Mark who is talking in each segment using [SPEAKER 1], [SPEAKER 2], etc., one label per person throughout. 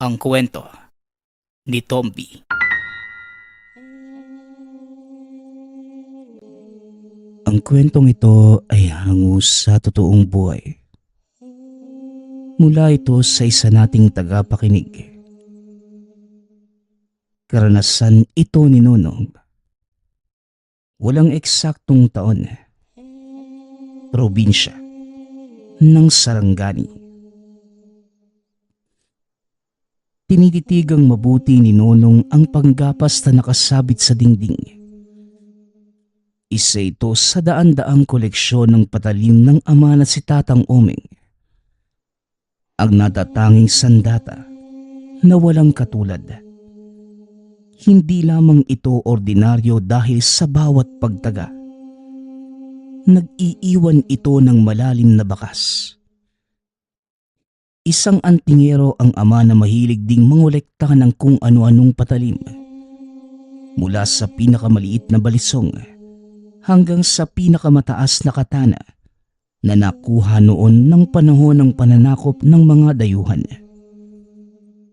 [SPEAKER 1] Ang kwento ni Tomby.
[SPEAKER 2] Ang kwentong ito ay hango sa totoong buhay. Mula ito sa isa nating tagapakinig. Karanasan ito ni Nonong. Walang eksaktong taon. Probinsya ng Sarangani. Tinititigang mabuti ni Nonong ang panggapas na nakasabit sa dingding. Isa ito sa daan-daang koleksyon ng patalim ng ama na si Tatang Omeng. Ang natatanging sandata na walang katulad. Hindi lamang ito ordinaryo dahil sa bawat pagtaga. Nag-iiwan ito ng malalim na bakas. Isang antingero ang ama na mahilig ding mangolekta ng kung ano-anong patalim. Mula sa pinakamaliit na balisong hanggang sa pinakamataas na katana na nakuha noon ng panahon ng pananakop ng mga dayuhan.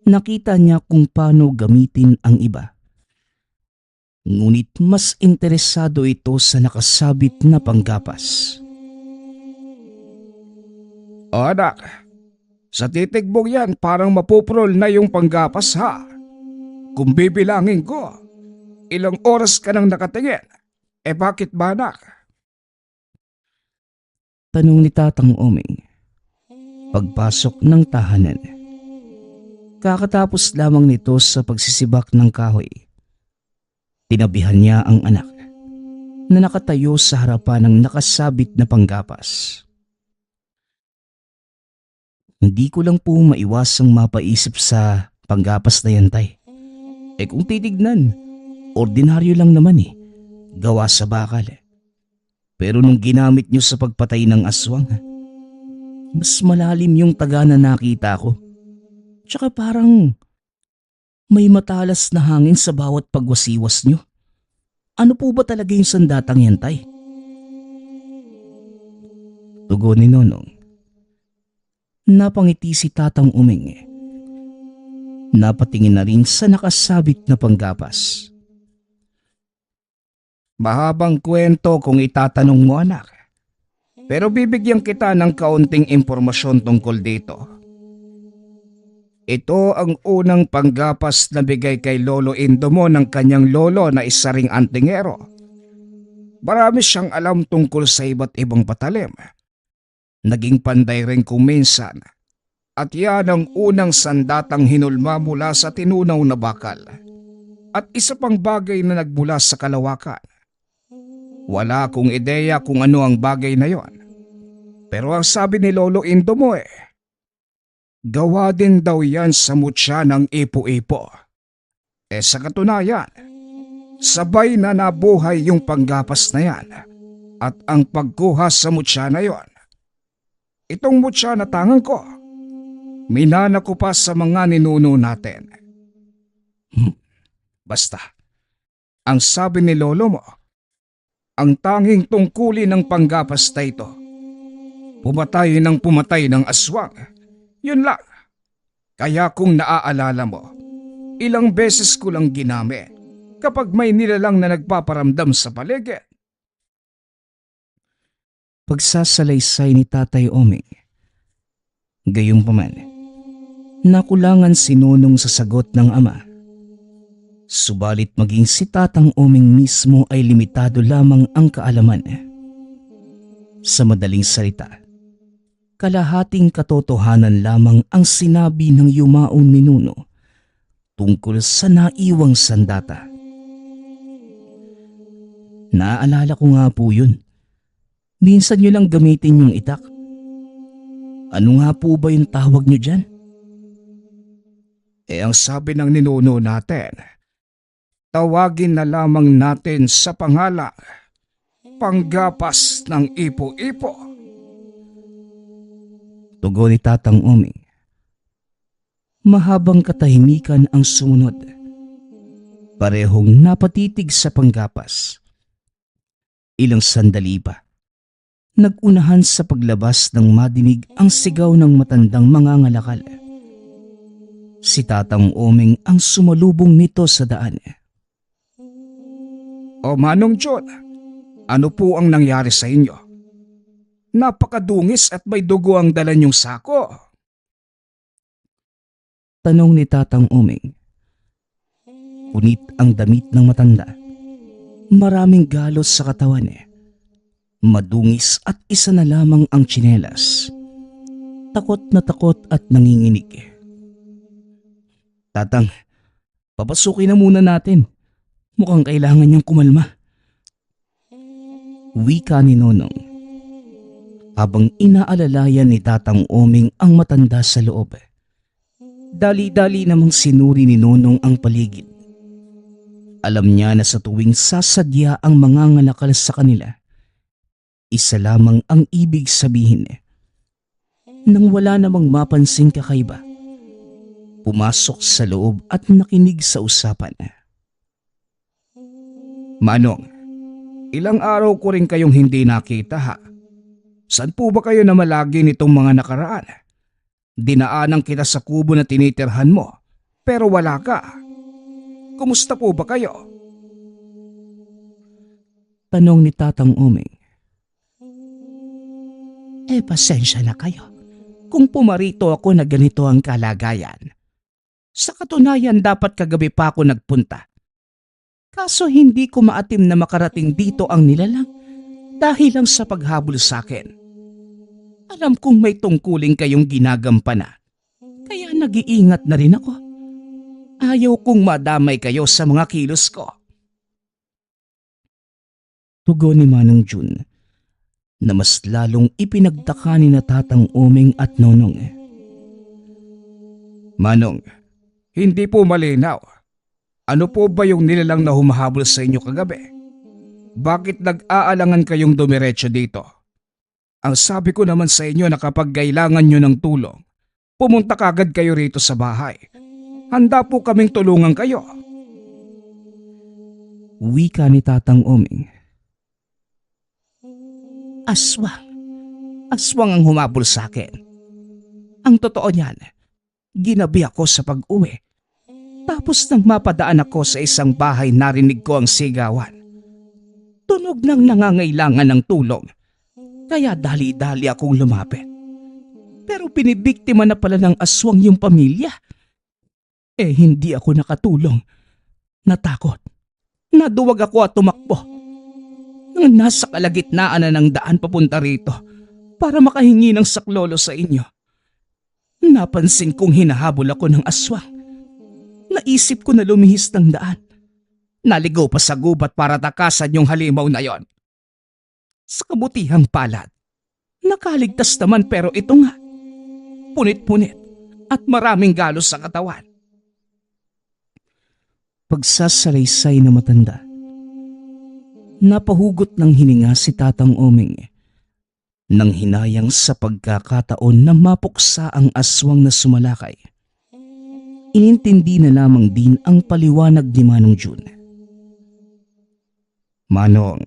[SPEAKER 2] Nakita niya kung paano gamitin ang iba. Ngunit mas interesado ito sa nakasabit na panggapas.
[SPEAKER 3] O anak, sa titig mong yan parang mapuprol na yung panggapas ha. Kung bibilangin ko, ilang oras ka nang nakatingin? Bakit ba anak?
[SPEAKER 2] Tanong ni Tatang Omeng. Pagpasok ng tahanan. Kakatapos lamang nito sa pagsisibak ng kahoy. Tinabihan niya ang anak na nakatayo sa harapan ng nakasabit na panggapas. Hindi ko lang po maiwasang mapaisip sa panggapas na yan, tay. Kung titignan, ordinaryo lang naman gawa sa bakal. Pero nung ginamit niyo sa pagpatay ng aswang, mas malalim yung taga na nakita ko. Tsaka parang may matalas na hangin sa bawat pagwasiwas niyo. Ano po ba talaga yung sandatang yan, tay? Tugon ni Nonong. Napangiti si Tatang Umeng. Napatingin na rin sa nakasabit na panggapas.
[SPEAKER 3] Mahabang kwento kung itatanong mo anak. Pero bibigyan kita ng kaunting impormasyon tungkol dito. Ito ang unang panggapas na bigay kay Lolo Indomo ng kanyang lolo na isa ring antingero. Marami siyang alam tungkol sa iba't ibang patalim. Naging panday rin kung minsan. At yan ang unang sandatang hinulma mula sa tinunaw na bakal. At isa pang bagay na nagmula sa kalawakan. Wala akong ideya kung ano ang bagay na yon. Pero ang sabi ni Lolo Indomo gawa din daw yan sa mutya ng ipo-ipo. Sa katunayan, sabay na nabuhay yung panggapas na yan at ang pagkuha sa mutya na yon. Itong mutya na tangan ko, minana ko pa sa mga ninuno natin. Basta, ang sabi ni Lolo mo, ang tanging tungkulin ng panggapas na ito, pumatay ng aswang. Yun lang. Kaya kung naaalala mo, ilang beses ko lang ginamit kapag may nilalang na nagpaparamdam sa paligid.
[SPEAKER 2] Pagsasalaysay ni Tatay Omeng. Gayunpaman, nakulangan si Nonong sa sagot ng ama. Subalit maging si Tatang Omeng mismo ay limitado lamang ang kaalaman. Sa madaling salita, kalahating katotohanan lamang ang sinabi ng yumaon ni Nuno tungkol sa naiwang sandata. Naaalala ko nga po yun. Minsan nyo lang gamitin yung itak. Ano nga po ba yung tawag nyo dyan?
[SPEAKER 3] Ang sabi ng ninuno natin, tawagin na lamang natin sa pangalang panggapas ng ipo-ipo.
[SPEAKER 2] Tugon ni Tatang Omeng. Mahabang katahimikan ang sumunod. Parehong napatitig sa panggapas. Ilang sandali pa. Nag-unahan sa paglabas ng madinig ang sigaw ng matandang mangangalakal. Si Tatang Oming ang sumalubong nito sa daan.
[SPEAKER 3] O Manong John, ano po ang nangyari sa inyo? Napakadungis at may dugo ang dala niyong sako.
[SPEAKER 2] Tanong ni Tatang Oming. Punit ang damit ng matanda. Maraming galos sa katawan. Madungis at isa na lamang ang tsinelas. Takot at nanginginig. Tatang, papasukin na muna natin. Mukhang kailangan niyang kumalma. Wika ni Nonong. Habang inaalalayan ni Tatang Oming ang matanda sa loob. Dali-dali namang sinuri ni Nonong ang paligid. Alam niya na sa tuwing sasadya ang mangangalakal sa kanila, isa lamang ang ibig sabihin. Nang wala namang mapansing kakaiba, pumasok sa loob at nakinig sa usapan.
[SPEAKER 3] Manong, ilang araw ko rin kayong hindi nakita ha. Saan po ba kayo namalagi nitong mga nakaraan? Dinaanan kita sa kubo na tinitirhan mo, pero wala ka. Kumusta po ba kayo?
[SPEAKER 2] Tanong ni Tatang Oming. Pasensya na kayo kung pumarito ako na ganito ang kalagayan. Sa katunayan dapat kagabi pa ako nagpunta. Kaso hindi ko maatim na makarating dito ang nilalang dahil lang sa paghabol sa akin. Alam kong may tungkuling kayong ginagampanan, kaya nag-iingat na rin ako. Ayaw kong madamay kayo sa mga kilos ko. Tugon ni Manong Jun na mas lalong ipinagtaka ni na Tatang Oming at Nonong.
[SPEAKER 3] Manong, hindi po malinaw. Ano po ba yung nilalang na humahabol sa inyo kagabi? Bakit nag-aalangan kayong dumiretso dito? Ang sabi ko naman sa inyo na kapag kailangan nyo ng tulong, pumunta kagad kayo rito sa bahay. Handa po kaming tulungan kayo.
[SPEAKER 2] Wika ni Tatang Oming. Aswang. Aswang ang humabol sa akin. Ang totoo niyan, ginabi ako sa pag-uwi. Tapos nang mapadaan ako sa isang bahay, narinig ko ang sigawan. Tunog ng nangangailangan ng tulong. Kaya dali-dali akong lumapit. Pero pinibiktima na pala ng aswang yung pamilya. Hindi ako nakatulong. Natakot. Naduwag ako at tumakbo. Nang nasa kalagitnaan na ng daan papunta rito para makahingi ng saklolo sa inyo, napansin kong hinahabol ako ng aswang. Naisip ko na lumihis ng daan. Naligaw pa sa gubat para takasan yung halimaw na yon. Sa kabutihang palad, nakaligtas naman pero ito nga, punit-punit at maraming galos sa katawan. Pagsasalaysay na matanda, napahugot ng hininga si Tatang Oming nang hinayang sa pagkakataon na mapuksa ang aswang na sumalakay. Inintindi na lamang din ang paliwanag ni Manong Jun.
[SPEAKER 3] Manong,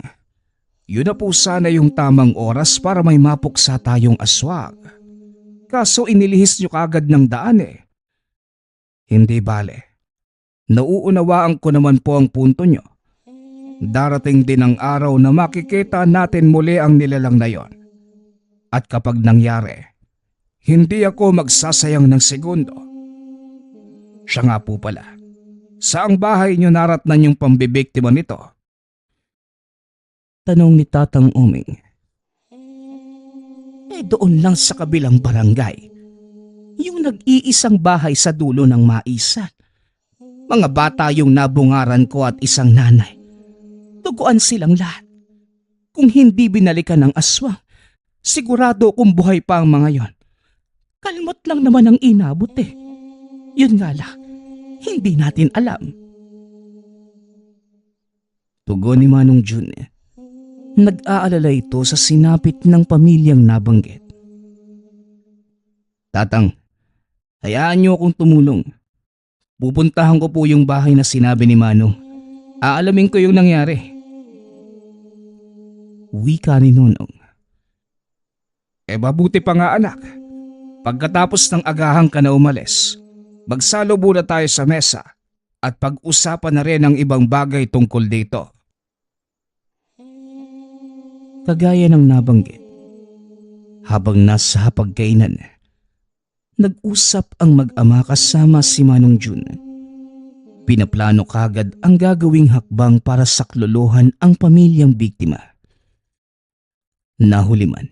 [SPEAKER 3] yun na po sana yung tamang oras para may mapuksa tayong aswang. Kaso inilihis nyo kagad ng daan eh. Hindi bale. Nauunawaan ko naman po ang punto nyo. Darating din ang araw na makikita natin muli ang nilalang na yon. At kapag nangyari, hindi ako magsasayang ng segundo. Siya nga po pala. Saang bahay nyo naratnan yung pambibiktima nito?
[SPEAKER 2] Tanong ni Tatang Oming. Doon lang sa kabilang barangay. Yung nag-iisang bahay sa dulo ng maisan. Mga bata yung nabungaran ko at isang nanay. Duguan silang lahat. Kung hindi binalikan ng aswang, sigurado kung buhay pa ang mga yon. Kalmot lang naman ang inabot eh. Yun nga lang, hindi natin alam. Tugon ni Manong Jun. Nag-aalala ito sa sinapit ng pamilyang nabanggit. Tatang, hayaan niyo akong tumulong. Pupuntahan ko po yung bahay na sinabi ni Manong. Aalamin ko yung nangyari. Wika ni Nonong.
[SPEAKER 3] Mabuti pa nga anak. Pagkatapos ng agahan ka na umalis, Magsalo muna tayo sa mesa at pag-usapan na rin ang ibang bagay tungkol dito.
[SPEAKER 2] Kagaya ng nabanggit, habang nasa hapagkainan, nag-usap ang mag-ama kasama si Manong Jun. Pinaplano kagad ang gagawing hakbang para saklolohan ang pamilyang biktima. Nahuli man,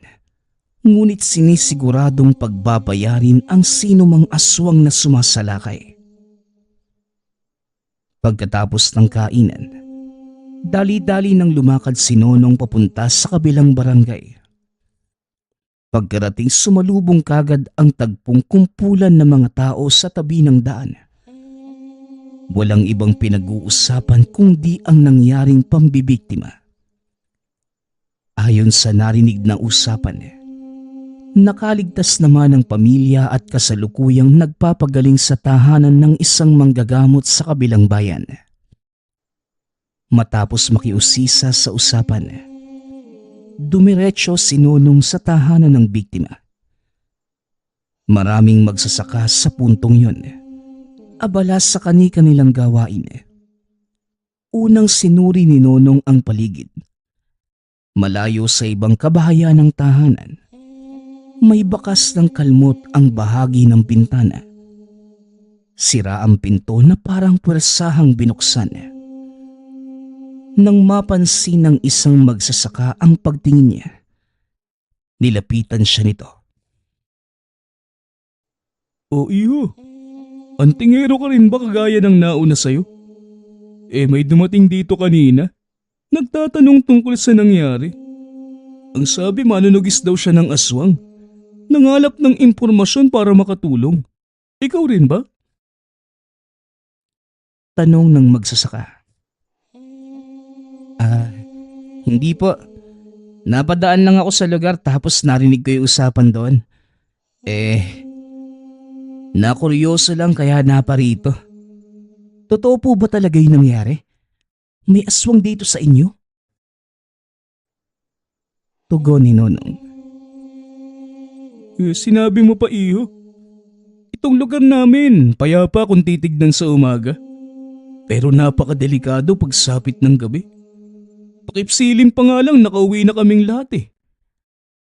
[SPEAKER 2] ngunit sinisiguradong pagbabayarin ang sino mang aswang na sumasalakay. Pagkatapos ng kainan, dali-dali nang lumakad si Nonong papunta sa kabilang barangay. Pagkarating sumalubong kagad ang tagpong kumpulan ng mga tao sa tabi ng daan. Walang ibang pinag-uusapan kundi ang nangyaring pambibiktima. Ayon sa narinig na usapan, nakaligtas naman ang pamilya at kasalukuyang nagpapagaling sa tahanan ng isang manggagamot sa kabilang bayan. Matapos makiusisa sa usapan, dumiretso si Nonong sa tahanan ng biktima. Maraming magsasaka sa puntong yun, abala sa kani-kanilang gawain. Unang sinuri ni Nonong ang paligid. Malayo sa ibang kabahayan ng tahanan, may bakas ng kalmot ang bahagi ng bintana. Sira ang pinto na parang puwersahang binuksan. Nang mapansin ng isang magsasaka ang pagtingin niya, nilapitan siya nito.
[SPEAKER 4] O iho, antingero ka rin ba kagaya ng nauna sa'yo? May dumating dito kanina. Nagtatanong tungkol sa nangyari. Ang sabi manunugis daw siya ng aswang. Nangalap ng impormasyon para makatulong. Ikaw rin ba?
[SPEAKER 2] Tanong ng magsasaka. Hindi po. Napadaan lang ako sa lugar tapos narinig ko yung usapan doon. Nakuryoso lang kaya naparito. Totoo po ba talaga yung nangyari? May aswang dito sa inyo? Tugon ni Nonong.
[SPEAKER 4] Sinabi mo pa iho. Itong lugar namin, payapa kung titignan sa umaga. Pero napakadelikado pagsapit ng gabi. Pakipsilim pa nga lang nakauwi na kaming lahat.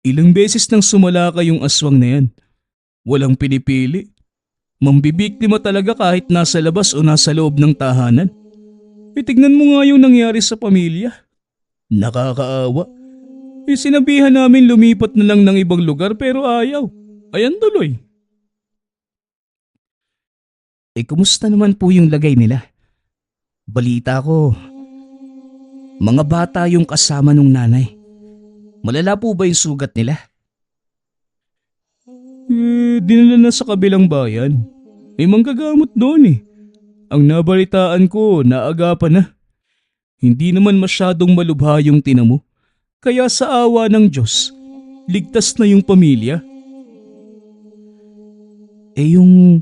[SPEAKER 4] Ilang beses nang sumalakay yung aswang na yan. Walang pinipili. Mambibiktima talaga kahit nasa labas o nasa loob ng tahanan. Tignan mo nga yung nangyari sa pamilya. Nakakaawa. Sinabihan namin lumipat na lang ng ibang lugar pero ayaw. Ayan tuloy.
[SPEAKER 2] Kumusta naman po yung lagay nila? Balita ko, mga bata yung kasama nung nanay. Malala po ba yung sugat nila?
[SPEAKER 4] Dinala na sa kabilang bayan. May manggagamot doon. Ang nabalitaan ko, naagapan na. Hindi naman masyadong malubha yung tinamo. Kaya sa awa ng Diyos, ligtas na yung pamilya.
[SPEAKER 2] Yung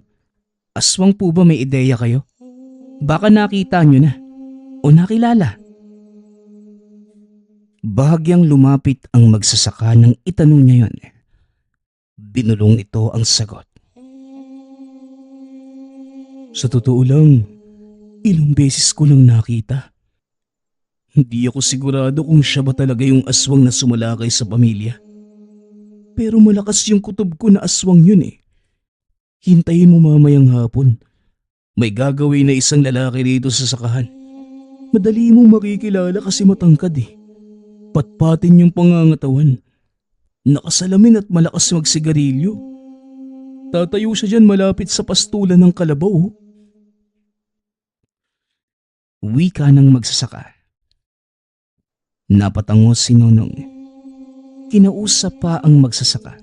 [SPEAKER 2] aswang po ba may ideya kayo? Baka nakita nyo na o nakilala. Bahagyang lumapit ang magsasaka nang itanong niya yon. Binulong ito ang sagot.
[SPEAKER 4] Sa totoo lang, ilang beses ko lang nakita. Hindi ako sigurado kung siya ba talaga yung aswang na sumalakay sa pamilya. Pero malakas yung kutob ko na aswang yun. Hintayin mo mamayang hapon. May gagawin na isang lalaki dito sa sakahan. Madali mong makikilala kasi matangkad. Patpatin yung pangangatawan. Nakasalamin at malakas magsigarilyo. Tatayo siya dyan malapit sa pastulan ng kalabaw.
[SPEAKER 2] Wika ng magsasaka. Napatango si Nonong. Kinausap pa ang magsasaka.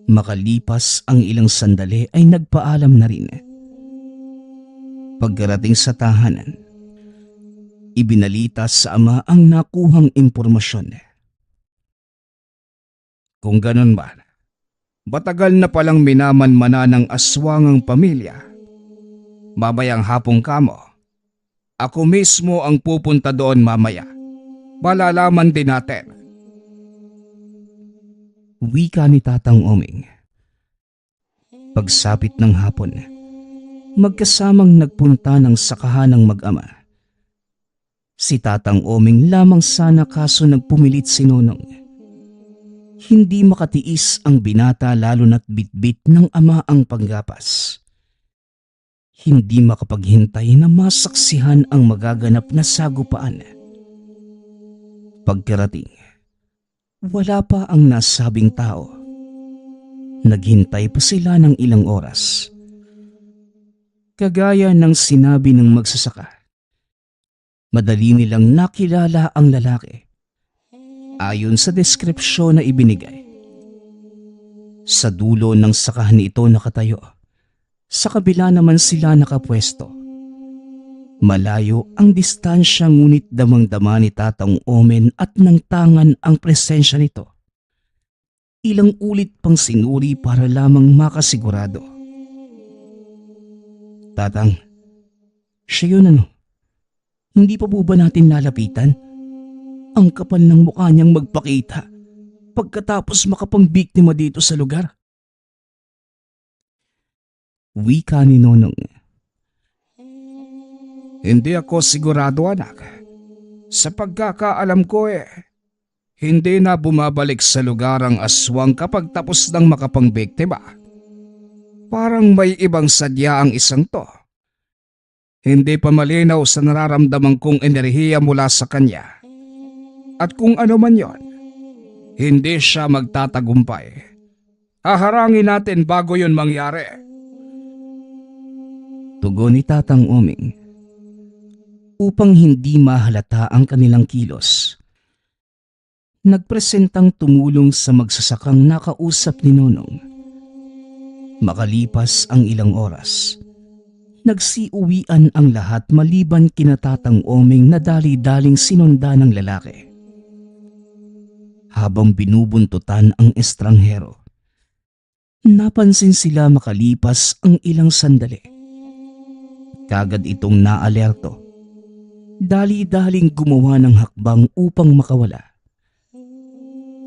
[SPEAKER 2] Makalipas ang ilang sandali ay nagpaalam na rin. Pagkarating sa tahanan, ibinalita sa ama ang nakuhang impormasyon.
[SPEAKER 3] Kung ganun ba, matagal na palang minamanmana ng aswang ang pamilya. Mamayang hapong kamo, ako mismo ang pupunta doon mamaya. Malalaman din natin.
[SPEAKER 2] Wika ni Tatang Oming. Pagsapit ng hapon, magkasamang nagpunta ng sakahan ng mag-ama. Si Tatang Oming lamang sana kaso nagpumilit si Nonong. Hindi makatiis ang binata lalo na't bitbit ng ama ang panggapas. Hindi makapaghintay na masaksihan ang magaganap na sagupaan. Pagkarating, wala pa ang nasabing tao. Naghintay pa sila ng ilang oras. Kagaya ng sinabi ng magsasaka, madali nilang nakilala ang lalaki ayon sa deskripsyon na ibinigay. Sa dulo ng sakahan ito nakatayo, sa kabila naman sila nakapwesto. Malayo ang distansya ngunit damang-dama ni Tatang Omen at nang tangan ang presensya nito. Ilang ulit pang sinuri para lamang makasigurado. Tatang, siya yun ano? Hindi pa po ba natin lalapitan? Ang kapal ng mukha niyang magpakita pagkatapos makapangbiktima dito sa lugar. Wika ni Nonong.
[SPEAKER 3] Hindi ako sigurado, anak. Sa pagkakaalam ko hindi na bumabalik sa lugar ang aswang kapag tapos ng makapangbiktima. Parang may ibang sadya ang isang to. Hindi pa malinaw sa nararamdaman kong enerhiya mula sa kanya. At kung ano man yon, hindi siya magtatagumpay. Haharangin natin bago yon mangyari.
[SPEAKER 2] Tugon ni Tatang Oming. Upang hindi mahalata ang kanilang kilos, nagpresentang tumulong sa magsasakang nakausap ni Nonong. Makalipas ang ilang oras, nagsiuwian ang lahat maliban kina Tatang Oming na dali-daling sinunda ng lalaki. Habang binubuntutan ang estranghero, napansin sila makalipas ang ilang sandali. Kagad itong naalerto. Dali-daling gumawa ng hakbang upang makawala.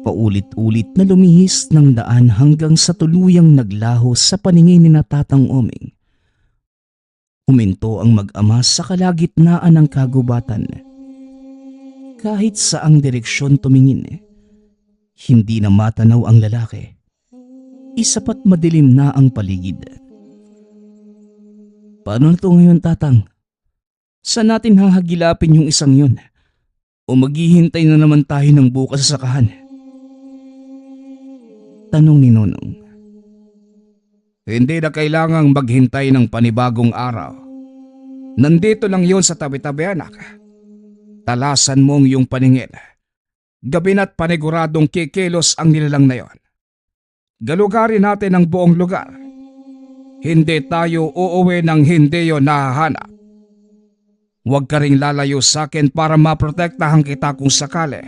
[SPEAKER 2] Paulit-ulit na lumihis ng daan hanggang sa tuluyang naglaho sa paningin ni Tatang Oming. Huminto ang mag-ama sa kalagitnaan ng kagubatan. Kahit saang direksyon tumingin, hindi na matanaw ang lalaki. Isapat madilim na ang paligid. Paano na ito ngayon, Tatang? Saan natin hahagilapin yung isang yun? O maghihintay na naman tayo ng bukas sa sakahan? Tanong ni Nonong.
[SPEAKER 3] Hindi na kailangang maghintay ng panibagong araw. Nandito lang yon sa tabi-tabi, anak. Talasan mong yung paningin. Gabi na't paniguradong kikilos ang nilalang na yon. Galugarin natin ang buong lugar. Hindi tayo uuwi ng hindi yon nahahanap. Huwag ka ring lalayo sa akin para maprotektahan kita kung sakali.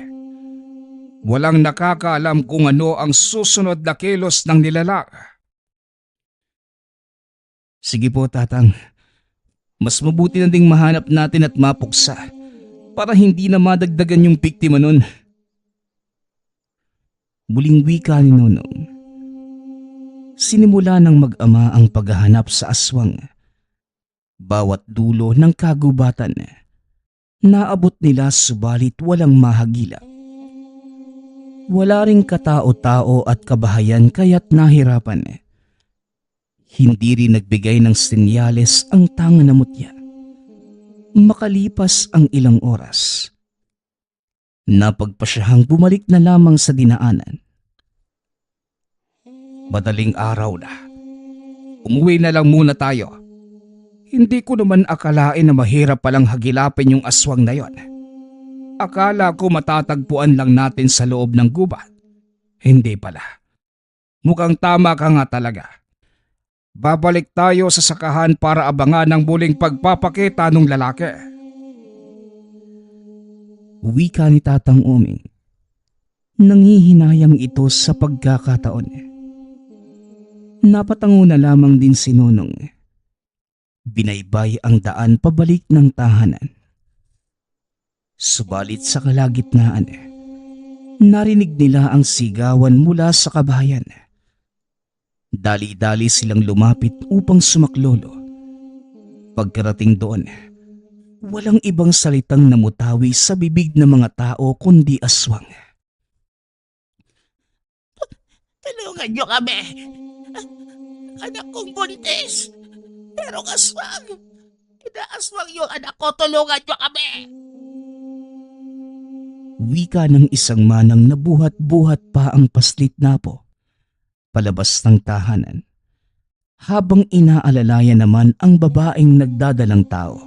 [SPEAKER 3] Walang nakakaalam kung ano ang susunod na kilos ng nilalang.
[SPEAKER 2] Sige po, Tatang. Mas mabuti na ding mahanap natin at mapuksa para hindi na madagdagan yung biktima nun. Muling wika ni Nonong. Sinimula ng mag-ama ang paghahanap sa aswang. Bawat dulo ng kagubatan, naabot nila subalit walang mahagilap. Wala ring katao-tao at kabahayan kaya't nahirapan. Hindi rin nagbigay ng senyales ang tanga na mutya. Makalipas ang ilang oras, napagpasyahang bumalik na lamang sa dinaanan.
[SPEAKER 3] Madaling araw na. Umuwi na lang muna tayo. Hindi ko naman akalain na mahirap palang hagilapin yung aswang na yon. Akala ko matatagpuan lang natin sa loob ng gubat. Hindi pala. Mukhang tama ka nga talaga. Babalik tayo sa sakahan para abangan ang muling pagpapakita ng lalaki.
[SPEAKER 2] Wika ni Tatang Oming. Nangihinayang ito sa pagkakataon. Napatango na lamang din si Nonong. Binaybay ang daan pabalik ng tahanan. Subalit sa kalagitnaan, narinig nila ang sigawan mula sa kabahayan. Dali-dali silang lumapit upang sumaklolo Pagkarating doon, walang ibang salitang namutawi sa bibig ng mga tao kundi aswang.
[SPEAKER 1] Tulungan niyo kami. Anak kong buntis. Pero aswang. Inaaswang yung anak ko. Tulungan niyo kami.
[SPEAKER 2] Wika ng isang manang na buhat-buhat pa ang paslit na po, palabas ng tahanan, habang inaalalayan naman ang babaeng nagdadalang tao.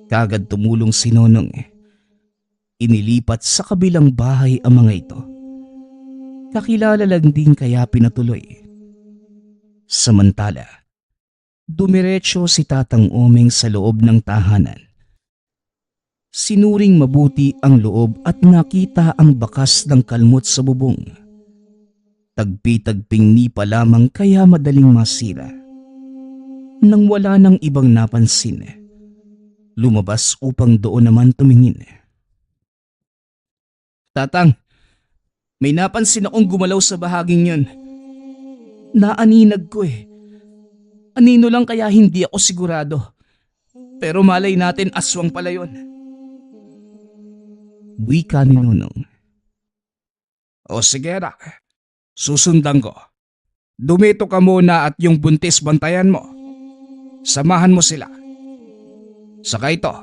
[SPEAKER 2] Kagad tumulong si Nonong. Inilipat sa kabilang bahay ang mga ito. Kakilala lang din kaya pinatuloy. Samantala, dumiretso si Tatang Omeng sa loob ng tahanan. Sinuring mabuti ang loob at nakita ang bakas ng kalmot sa bubong. Tagpi-tagping nipa lamang kaya madaling masira. Nang wala nang ibang napansin, lumabas upang doon naman tumingin.
[SPEAKER 4] Tatang, may napansin akong gumalaw sa bahaging yun. Naaninag ko eh. Anino lang kaya hindi ako sigurado. Pero malay natin aswang pala yun.
[SPEAKER 2] Wika ni Nonong.
[SPEAKER 3] O sige na, susundan ko. Dumito ka muna at yung buntis bantayan mo. Samahan mo sila. Saka ito,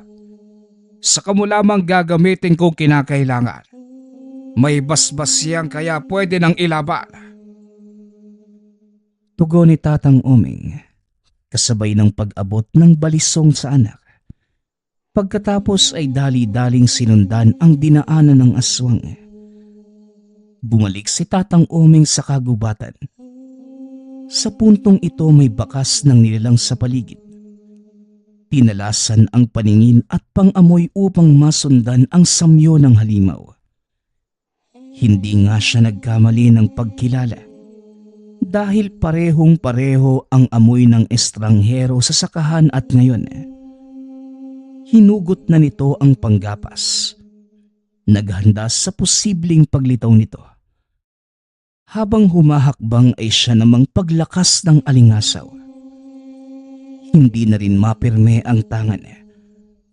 [SPEAKER 3] saka mo lamang gagamitin kung kinakailangan. May basbas yan kaya pwede nang ilaban.
[SPEAKER 2] Tugon ni Tatang Omeng, kasabay ng pag-abot ng balisong sa anak. Pagkatapos ay dali-daling sinundan ang dinaanan ng aswang. Bumalik si Tatang Omeng sa kagubatan. Sa puntong ito may bakas ng nilalang sa paligid. Tinalasan ang paningin at pang-amoy upang masundan ang samyo ng halimaw. Hindi nga siya nagkamali ng pagkilala dahil parehong-pareho ang amoy ng estranghero sa sakahan at ngayon. Hinugot na nito ang panggapas. Naghanda sa posibleng paglitaw nito. Habang humahakbang ay siya namang paglakas ng alingasaw. Hindi na rin mapirme ang tangan,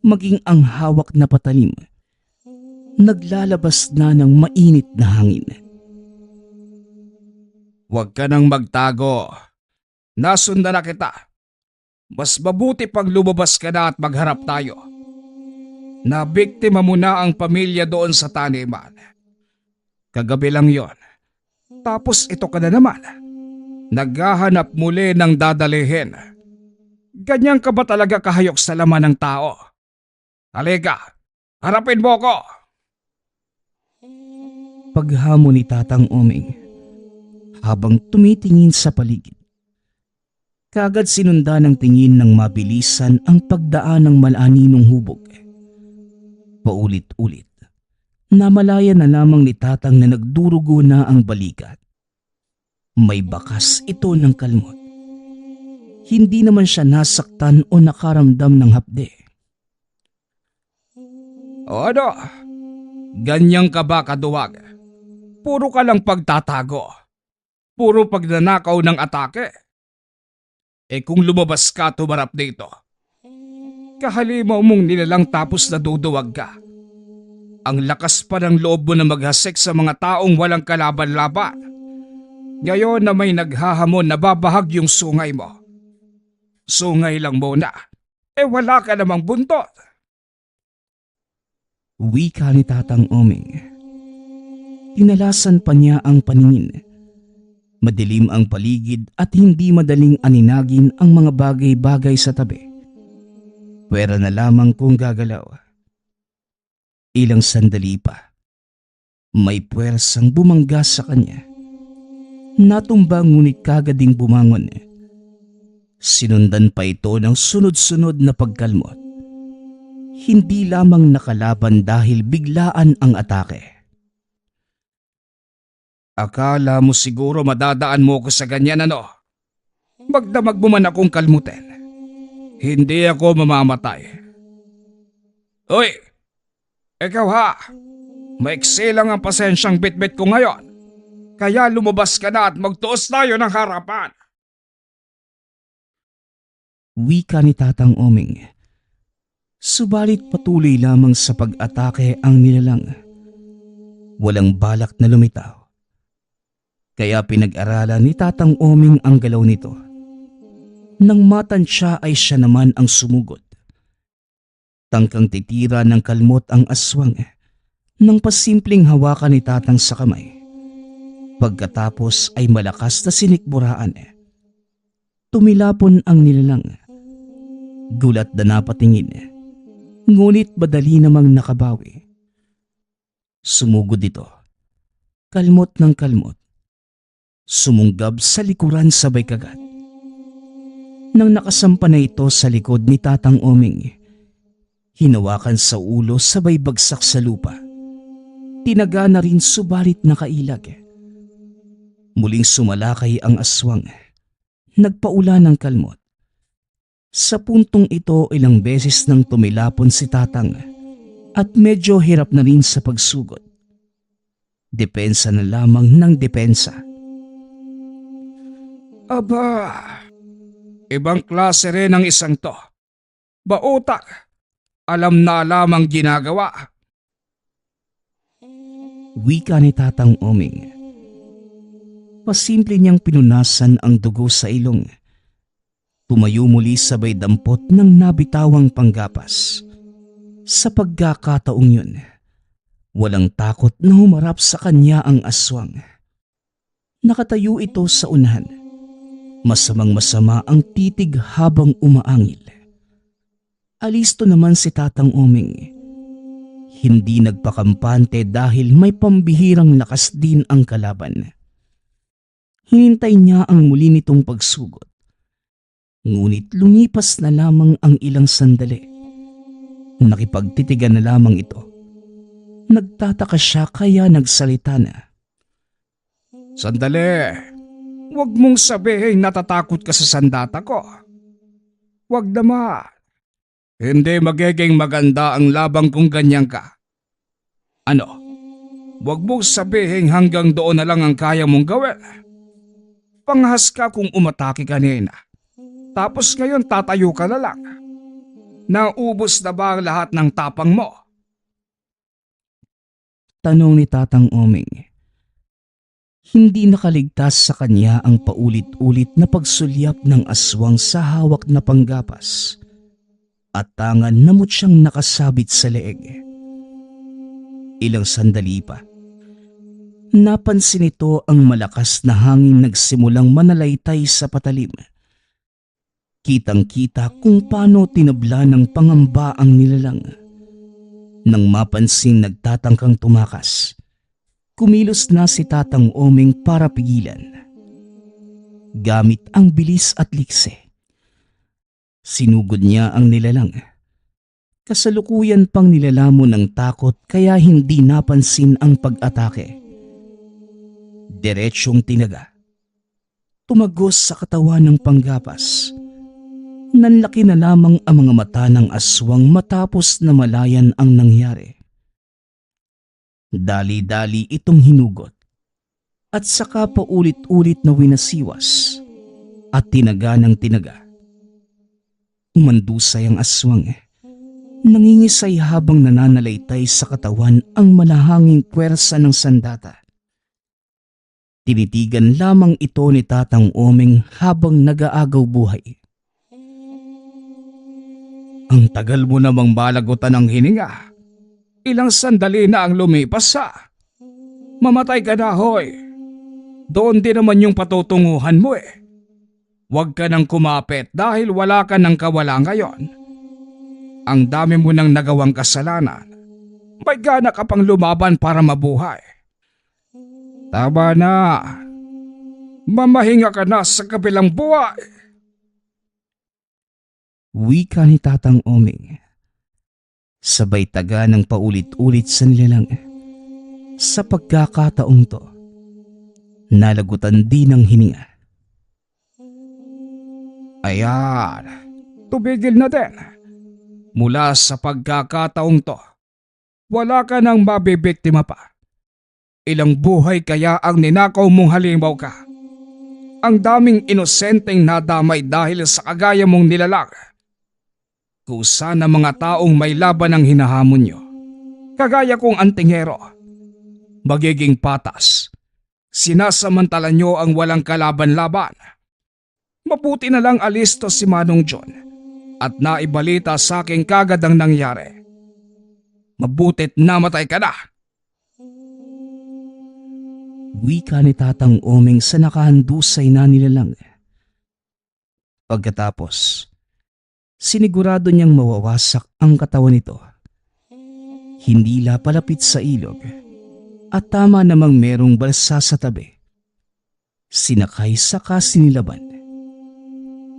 [SPEAKER 2] maging ang hawak na patalim. Naglalabas na ng mainit na hangin.
[SPEAKER 3] Huwag ka nang magtago. Nasundan na kita. Mas mabuti pag lumabas ka na at magharap tayo. Nabiktima mo na ang pamilya doon sa taniman. Kagabi lang yon. Tapos ito ka na naman. Naghahanap muli ng dadalihin. Ganyan ka ba talaga kahayok sa laman ng tao? Halika, harapin mo ko!
[SPEAKER 2] Paghamon ni Tatang Omeng habang tumitingin sa paligid. Kagad sinundan ng tingin ng mabilisan ang pagdaan ng malaninong hubog. Paulit-ulit, namalaya na lamang ni Tatang na nagdurugo na ang balikat. May bakas ito ng kalmot. Hindi naman siya nasaktan o nakaramdam ng hapde.
[SPEAKER 3] O ano? Ganyan ka ba kaduwag? Puro ka lang pagtatago. Puro pagnanakaw ng atake. Kung lumabas ka tumarap dito, kahalimaw mong nilalang tapos naduduwag ka. Ang lakas pa ng loob mo na maghasik sa mga taong walang kalaban-laban. Ngayon na may naghahamon na babahag yung sungay mo. Sungay lang muna, wala ka namang buntot.
[SPEAKER 2] Wika ni Tatang Omeng. Tinalasan pa niya ang paningin. Madilim ang paligid at hindi madaling aninagin ang mga bagay-bagay sa tabi. Pwera na lamang kung gagalaw. Ilang sandali pa, may puwersang bumangga sa kanya. Natumba ngunit kagading bumangon. Sinundan pa ito ng sunod-sunod na pagkalmot. Hindi lamang nakalaban dahil biglaan ang atake.
[SPEAKER 3] Akala mo siguro madadaan mo ko sa ganyan ano? Magdamag mo man akong kalmutin. Hindi ako mamamatay. Uy! Ikaw ha! Maiksi lang ang pasensyang bitbit ko ngayon. Kaya lumabas ka na at magtuos tayo ng harapan.
[SPEAKER 2] Wika ni Tatang Oming. Subalit patuloy lamang sa pag-atake ang nilalang. Walang balak na lumitaw. Kaya pinag-aralan ni Tatang Oming ang galaw nito. Nang matansya ay siya naman ang sumugod. Tangkang titira ng kalmot ang aswang nang pasimpleng hawakan ni Tatang sa kamay. Pagkatapos ay malakas na sinikburaan. Tumilapon ang nilalang. Gulat na napatingin, ngunit madali namang nakabawi. Sumugod ito, kalmot ng kalmot. Sumunggab sa likuran sabay kagat. Nang nakasampa na ito sa likod ni Tatang Oming, hinawakan sa ulo sabay bagsak sa lupa. Tinaga na rin subalit nakailag. Muling sumalakay ang aswang. Nagpaula ng kalmot. Sa puntong ito ilang beses nang tumilapon si Tatang at medyo hirap na rin sa pagsugod. Depensa na lamang ng depensa.
[SPEAKER 3] Aba, ibang klase rin ang isang to. Bautak, alam na lamang ginagawa.
[SPEAKER 2] Wika ni Tatang Oming. Pasimple niyang pinunasan ang dugo sa ilong. Tumayo muli sabay dampot ng nabitawang panggapas. Sa pagkakataong yun, walang takot na humarap sa kanya ang aswang. Nakatayo ito sa unahan. Masamang-masama ang titig habang umaangil. Alisto naman si Tatang Oming. Hindi nagpakampante dahil may pambihirang lakas din ang kalaban. Hinintay niya ang muli nitong pagsugod. Ngunit lumipas na lamang ang ilang sandali. Nakipagtitigan na lamang ito. Nagtataka siya kaya nagsalita na.
[SPEAKER 3] Sandali, huwag mong sabihin natatakot ka sa sandata ko. Huwag naman. Hindi magiging maganda ang labang kung ganyan ka. Ano? Huwag mong sabihin hanggang doon na lang ang kaya mong gawin. Panghas ka kung umatake kanina. Tapos ngayon tatayo ka na lang. Naubos na ba ang lahat ng tapang mo?
[SPEAKER 2] Tanong ni Tatang Oming. Hindi nakaligtas sa kanya ang paulit-ulit na pagsulyap ng aswang sa hawak na panggapas at tangan na mutyang nakasabit sa leeg. Ilang sandali pa. Napansin ito ang malakas na hangin nagsimulang manalaytay sa patalim. Kitang-kita kung paano tinabla ng pangamba ang nilalang. Nang mapansing nagtatangkang tumakas, kumilos na si Tatang Oming para pigilan. Gamit ang bilis at likse. Sinugod niya ang nilalang. Kasalukuyan pang nilalamon ng takot kaya hindi napansin ang pag-atake. Diretsyong tinaga. Tumagos sa katawan ng panggapas. Nanlaki na lamang ang mga mata ng aswang matapos na malayan ang nangyari. Dali-dali itong hinugot at saka paulit-ulit na winasiwas at tinaga ng tinaga. Umandusay ang aswang. Nangingisay habang nananalaytay sa katawan ang malahanging puwersa ng sandata. Tinitigan lamang ito ni Tatang Oming habang nag-aagaw buhay.
[SPEAKER 3] Ang tagal mo namang balagutan ng hininga. Ilang sandali na ang lumipas sa. Mamatay ka na, hoy. Doon din naman yung patutunguhan mo eh. Huwag ka nang kumapit dahil wala ka nang kawala ngayon. Ang dami mo nang nagawang kasalanan. May gana ka pang lumaban para mabuhay. Tama na. Mamahinga ka na sa kabilang buhay.
[SPEAKER 2] Wika ni Tatang Oming. Sabay taga ng paulit-ulit sa nilalang. Sa pagkakataong to, nalagutan din ng hininga.
[SPEAKER 3] Ayan, tumigil na din. Mula sa pagkakataong to, wala ka nang mabibiktima pa. Ilang buhay kaya ang ninakaw mong halimaw ka. Ang daming inosenteng nadamay dahil sa kagaya mong nilalang. Kusa na mga taong may laban ang hinahamon nyo. Kagaya kong antingero. Magiging patas. Sinasamantala nyo ang walang kalaban-laban. Mabuti na lang alisto si Manong John at naibalita sa aking kagad ang nangyari. Mabutit namatay ka na.
[SPEAKER 2] Wika ni Tatang Oming sa nakahandusay na nilalang. Pagkatapos, sinigurado niyang mawawasak ang katawan nito. Hindi palapit sa ilog at tama namang merong balsa sa tabi. Sinakay saka sinilaban.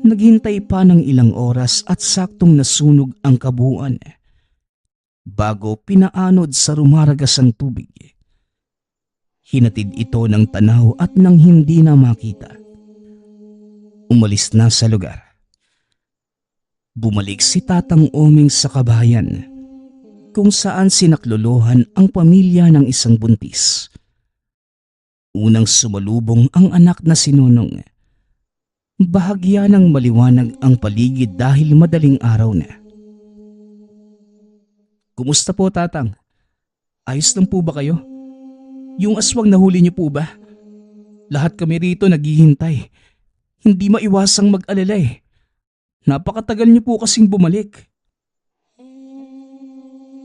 [SPEAKER 2] Naghintay pa ng ilang oras at saktong nasunog ang kabuuan bago pinaanod sa rumaragasang tubig. Hinatid ito ng tanaw at nang hindi na makita. Umalis na sa lugar. Bumalik si Tatang Oming sa kabahayan kung saan sinaklolohan ang pamilya ng isang buntis. Unang sumalubong ang anak na si Nonong. Bahagya ng maliwanag ang paligid dahil madaling araw na. Kumusta po, Tatang? Ayos lang po ba kayo? Yung aswang nahuli niyo po ba? Lahat kami rito naghihintay. Hindi maiwasang mag-alala eh. Napakatagal niyo po kasing bumalik.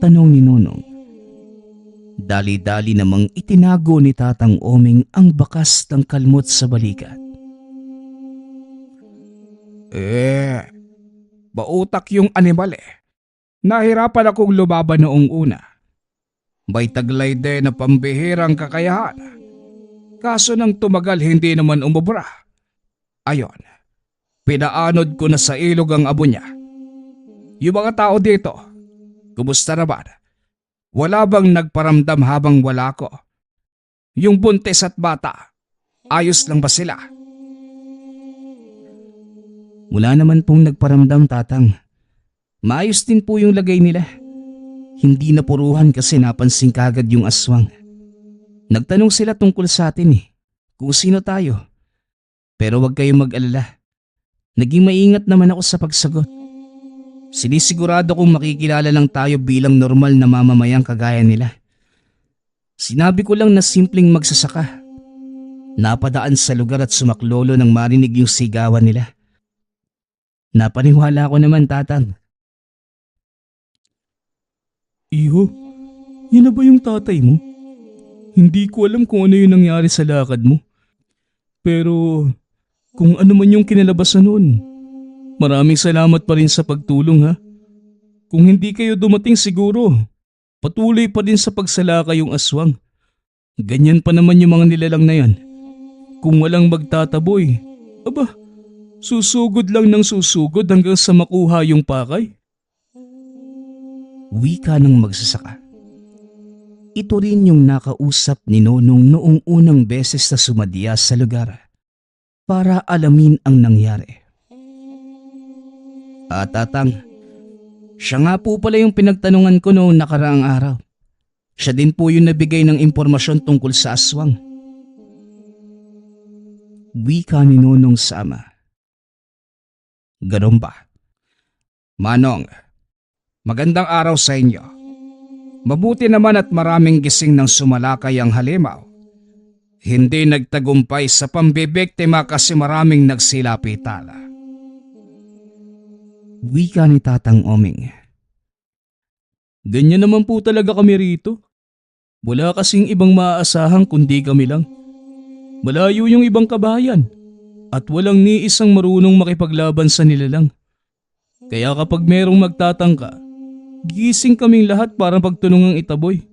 [SPEAKER 2] Tanong ni Nonong. Dali-dali namang itinago ni Tatang Oming ang bakas ng kalmot sa balikat.
[SPEAKER 3] Bautak yung animal eh. Nahirapan akong lumaban noong una. May taglay din na pambihirang kakayahan. Kaso nang tumagal hindi naman umubra. Ayon, pinaanod ko na sa ilog ang abo niya. Yung mga tao dito, kumusta naman? Wala bang nagparamdam habang wala ko? Yung buntis at bata, ayos lang ba sila?
[SPEAKER 2] Wala naman pong nagparamdam, Tatang. Maayos din po yung lagay nila. Hindi napuruhan kasi napansin kagad yung aswang. Nagtanong sila tungkol sa atin kung sino tayo. Pero wag kayong mag-alala. Naging maingat naman ako sa pagsagot. Sinisigurado kong makikilala lang tayo bilang normal na mamamayang kagaya nila. Sinabi ko lang na simpleng magsasaka. Napadaan sa lugar at sumaklolo nang marinig yung sigawan nila. Napaniwala ko naman, Tatang.
[SPEAKER 4] Iho, yan na ba yung tatay mo? Hindi ko alam kung ano yung nangyari sa lakad mo. Pero kung ano man yung kinalabasan noon, maraming salamat pa rin sa pagtulong ha. Kung hindi kayo dumating siguro, patuloy pa din sa pagsalaka yung aswang. Ganyan pa naman yung mga nilalang na yan. Kung walang magtataboy, aba, susugod lang ng susugod hanggang sa makuha yung pakay.
[SPEAKER 2] Wika ng magsasaka. Ito rin yung nakausap ni Nonong noong unang beses na sumadya sa lugar para alamin ang nangyari. Tatang, siya nga po pala yung pinagtanungan ko noong nakaraang araw. Siya din po yung nabigay ng impormasyon tungkol sa aswang. Wika ni Nonong sa ama.
[SPEAKER 3] Ganun ba? Manong, magandang araw sa inyo. Mabuti naman at maraming gising ng sumalakay ang halimaw. Hindi nagtagumpay sa pambibiktima kasi maraming nagsilapitala.
[SPEAKER 2] Wika ni Tatang Oming.
[SPEAKER 4] Ganyan naman po talaga kami rito. Wala kasing ibang maaasahan kundi kami lang. Malayo yung ibang kabayan at walang ni isang marunong makipaglaban sa nilalang. Kaya kapag merong magtatangka, gising kaming lahat para pagtulungang itaboy.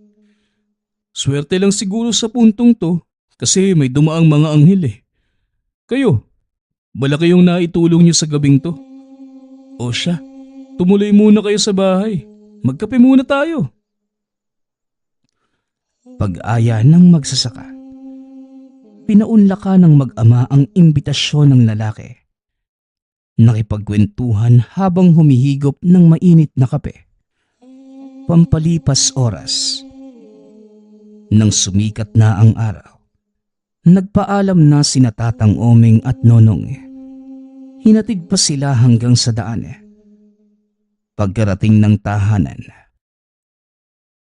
[SPEAKER 4] Swerte lang siguro sa puntong to kasi may dumaang mga anghel eh. Kayo, malaki yung naitulong nyo sa gabing to. O siya, tumuloy muna kayo sa bahay. Magkape muna tayo.
[SPEAKER 2] Pag-aya ng magsasaka. Pinaunlaka ng mag-ama ang imbitasyon ng lalaki. Nakipagkwentuhan habang humihigop ng mainit na kape. Pampalipas oras. Nang sumikat na ang araw, Nagpaalam na sina Tatang Omeng at Nonong. Hinatid pa sila hanggang sa daan. Pagkarating ng tahanan,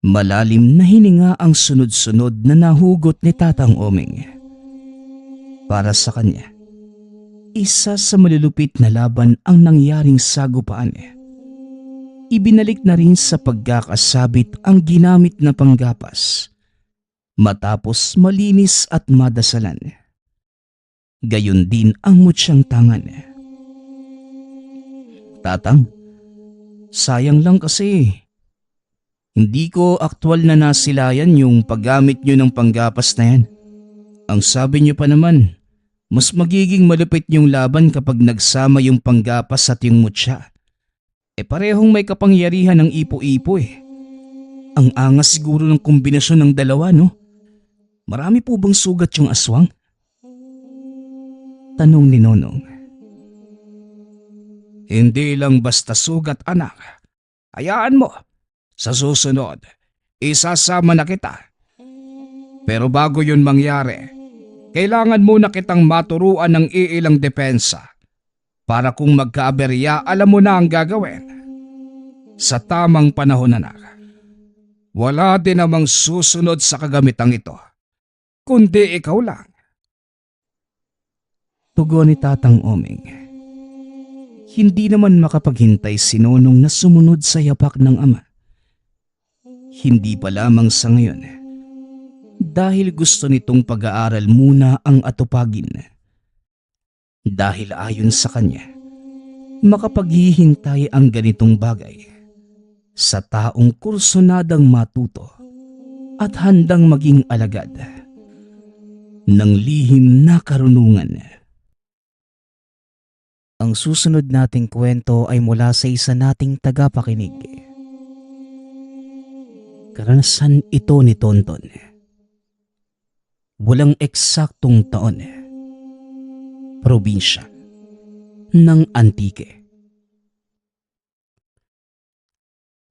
[SPEAKER 2] malalim na hininga ang sunod-sunod na nahugot ni Tatang Omeng. Para sa kanya, isa sa malulupit na laban ang nangyaring sagupaan. Ibinalik na rin sa pagkakasabit ang ginamit na panggapas matapos malinis at madasalan. Gayon din ang mutsyang tangan. Tatang, sayang lang kasi hindi ko aktwal na nasilayan yung paggamit nyo ng panggapas na yan. Ang sabi nyo pa naman, mas magiging malupit yung laban kapag nagsama yung panggapas at yung mutya. Parehong may kapangyarihan ng ipo-ipo . Ang angas siguro ng kombinasyon ng dalawa, no? Marami po bang sugat yung aswang? Tanong ni Nonong.
[SPEAKER 3] Hindi lang basta sugat, anak. Hayaan mo. Sa susunod, isasama na kita. Pero bago yun mangyari, kailangan muna kitang maturuan ng iilang depensa para kung magkaaberya, alam mo na ang gagawin. Sa tamang panahon, anak. Wala din namang susunod sa kagamitang ito, kundi ikaw lang.
[SPEAKER 2] Tugon ni Tatang Omeng. Hindi naman makapaghintay si Nonong na sumunod sa yapak ng ama. Hindi pa lamang sa ngayon, dahil gusto nitong pag-aaral muna ang atupagin. Dahil ayon sa kanya, makapaghihintay ang ganitong bagay sa taong kursunadang matuto at handang maging alagad ng lihim na karunungan. Ang susunod nating kwento ay mula sa isa nating tagapakinig. Karanasan ito ni Tonton. Walang eksaktong taon. Probinsya ng Antique.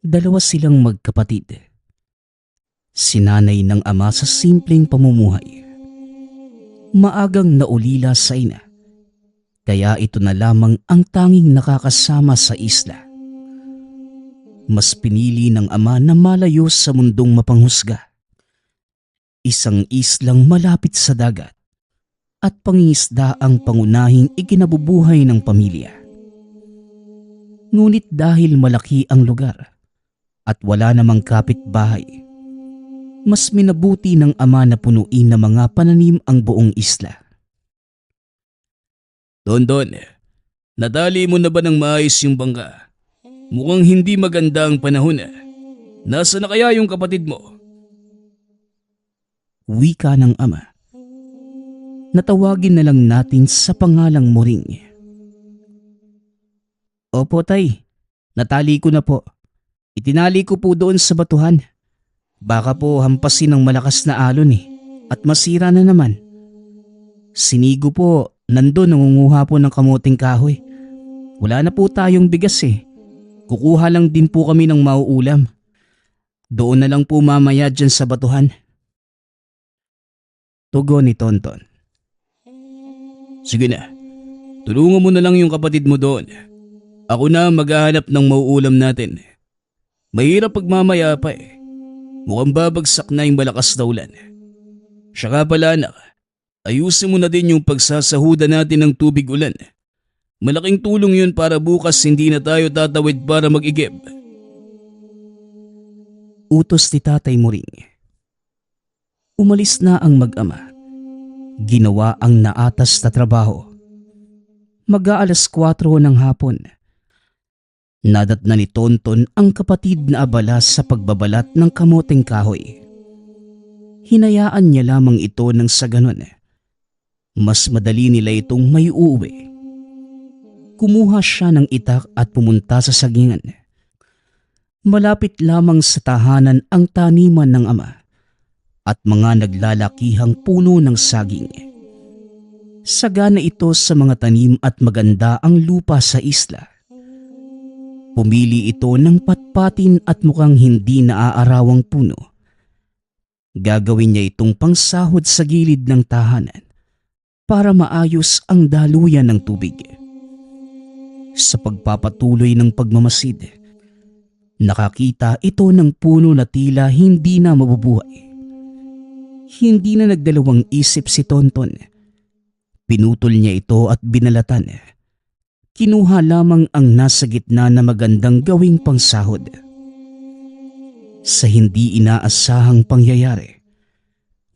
[SPEAKER 2] Dalawa silang magkapatid. Sinanay ng ama sa simpleng pamumuhay. Maagang naulila sa ina. Kaya ito na lamang ang tanging nakakasama sa isla. Mas pinili ng ama na malayo sa mundong mapanghusga. Isang islang malapit sa dagat at pangingisda ang pangunahing ikinabubuhay ng pamilya. Ngunit dahil malaki ang lugar at wala namang kapitbahay, mas minabuti ng ama na punuin ng mga pananim ang buong isla.
[SPEAKER 4] Tonton, nadali mo na ba ng maayos yung bangka? Mukhang hindi maganda ang panahon . Nasa na kaya yung kapatid mo?
[SPEAKER 2] Wika ng ama. Natawagin na lang natin sa pangalang Muring. Opo tay, natali ko na po. Itinali ko po doon sa batuhan. Baka po hampasin ng malakas na alon at masira na naman. Sinigo po, nandun nangunguha po ng kamuting kahoy. Wala na po tayong bigas . Kukuha lang din po kami ng mauulam. Doon na lang po mamaya dyan sa batuhan. Tugon ni Tonton.
[SPEAKER 4] Sige na, tulungan mo na lang yung kapatid mo doon. Ako na maghahanap ng mauulam natin. Mahirap pagmamaya pa . Mukhang babagsak na yung malakas na ulan. Siya ka pala anak, ayusin mo na din yung pagsasahuda natin ng tubig ulan. Malaking tulong yun para bukas hindi na tayo tatawid para mag-igib.
[SPEAKER 2] Utos ni Tatay Muring. Umalis na ang mag-ama. Ginawa ang naatas na trabaho. Mag-aalas 4 ng hapon. Nadatna ni Tonton ang kapatid na abala sa pagbabalat ng kamuting kahoy. Hinayaan niya lamang ito nang sa ganon. Mas madali nila itong may uuwi. Kumuha siya ng itak at pumunta sa sagingan. Malapit lamang sa tahanan ang taniman ng ama at mga naglalakihang puno ng saging. Sagana ito sa mga tanim at maganda ang lupa sa isla. Pumili ito ng patpatin at mukhang hindi naaarawang puno. Gagawin niya itong pangsahod sa gilid ng tahanan para maayos ang daluyan ng tubig. Sa pagpapatuloy ng pagmamasid, nakakita ito ng puno na tila hindi na mabubuhay. Hindi na nagdalawang isip si Tonton. Pinutol niya ito at binalatan. Kinuha lamang ang nasa gitna na magandang gawing pangsahod. Sa hindi inaasahang pangyayari,